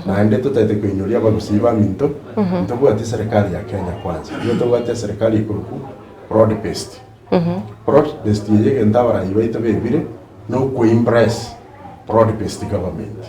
na ende tutete kuinyuria bagusiba minto ntobwate serikali ya Kenya kwanza iyo tobwate serikali ikuruku broad based broad based yege ndabara ibaita bebire no ku impress broad based government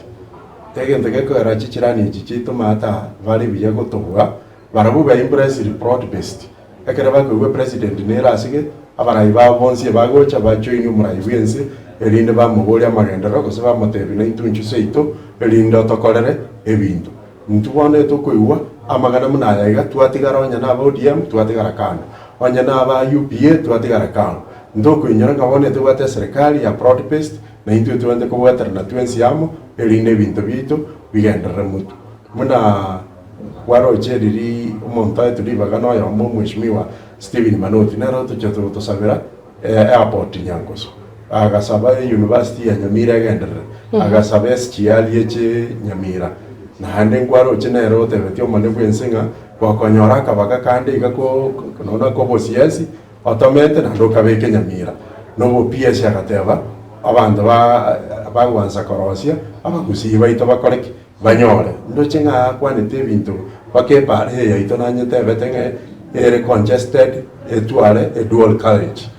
tege ndege ko rachi chirani chichito mata bari biya gotobwa barabu ba impress broad based ekera bakwe president nera asige abarayi babonse bagocha bajoine umurayi wense erinde bamubulya magendera kose bamutebi na itunchu seito erinde otokorere ebintu ntubone tokoiwa amagana munayaiga twatigara onya na ODM twatigara kana onya na ba UPA twatigara kana ndokoinyora ngabone tubate serikali ya broad based na intu tuende kubwatera na twensi yamo erinde bintu bito bigendera mutu muna warocheriri umuntu turibaga no ya mheshimiwa Stephen Manoti naro tuchotosabira airport Nyangoso agasaba university ya Nyamira agendera agasaba SGL yeche Nyamira na hande ngwaro chenero tebetyo mane kwensinga kwa konyora kabaga kande igako nona ko bosiasi automate na ndoka beke Nyamira no PS yagateba abantu bagwanza korosia abagusiba ito bakoreki banyore ndochenga kwanete bintu bakepare ya ito nanyete betenge ere congested etware a dual carriage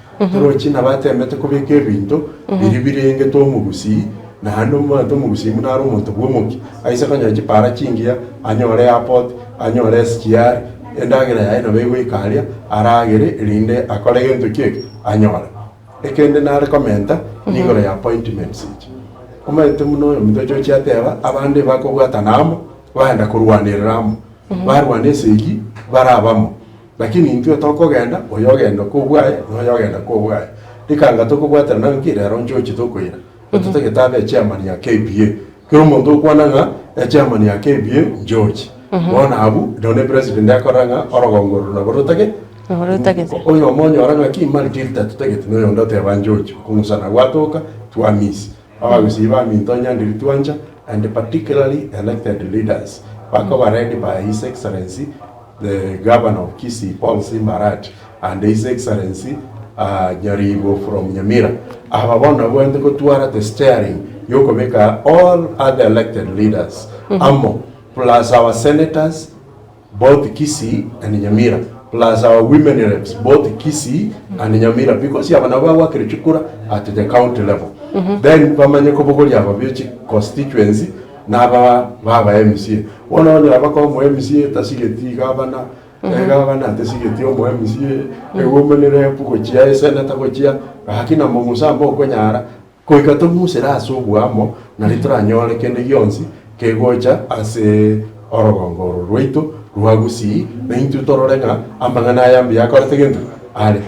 China batemete kubika ebintu biri birenge to mugusi na hano muntu mugusi munaro muntu bwomuki aise kanya kipara kingia anyore airport anyore SGR endagera ya ino bego ikalia aragere rinde akore gento kike anyore ekende na recommend nigore ya appointments omente muno mitojo cyateba abandi bakobwata namo baenda kurwaniramo barwane segi barabamo lakini intwe tokogenda oyogenda kubwaye oyogenda kubwaye dikanga tokobwatera na nkira ronjo chitokoira tutagetabe chairman ya KPA kero mondo kwananga chairman ya KPA George bona abu done president yakoranga orogongoro na borotage oyo monyo aranga kimali tilta tutagete no yondo te banjoji kumusana watoka tuamisi abagusiba mintonya ndilitwanja and particularly elected leaders wako ready by His Excellency the Governor of Kisii, Paul Simbarat, and His Excellency Nyaribo from Nyamira. Ababona wende kutwara the steering yoko beka all other elected leaders amo plus our senators both Kisii and Nyamira plus our women reps both Kisii and Nyamira because yabana bawa kirichukura at the county level then pamanye kobogoli ababichi constituency naba baba MCA wona abako mu MCA tasigeti gabana gabana tasigeti mu MCA ewomenere puko chia senata ko chia hakina mu musambo ko nyara ko ikato musera asubwamo na litra nyole kende yonsi ke gocha ase orogongoro rwito rwagusi na intu tororenga ambangana yambi yakorete gentu ale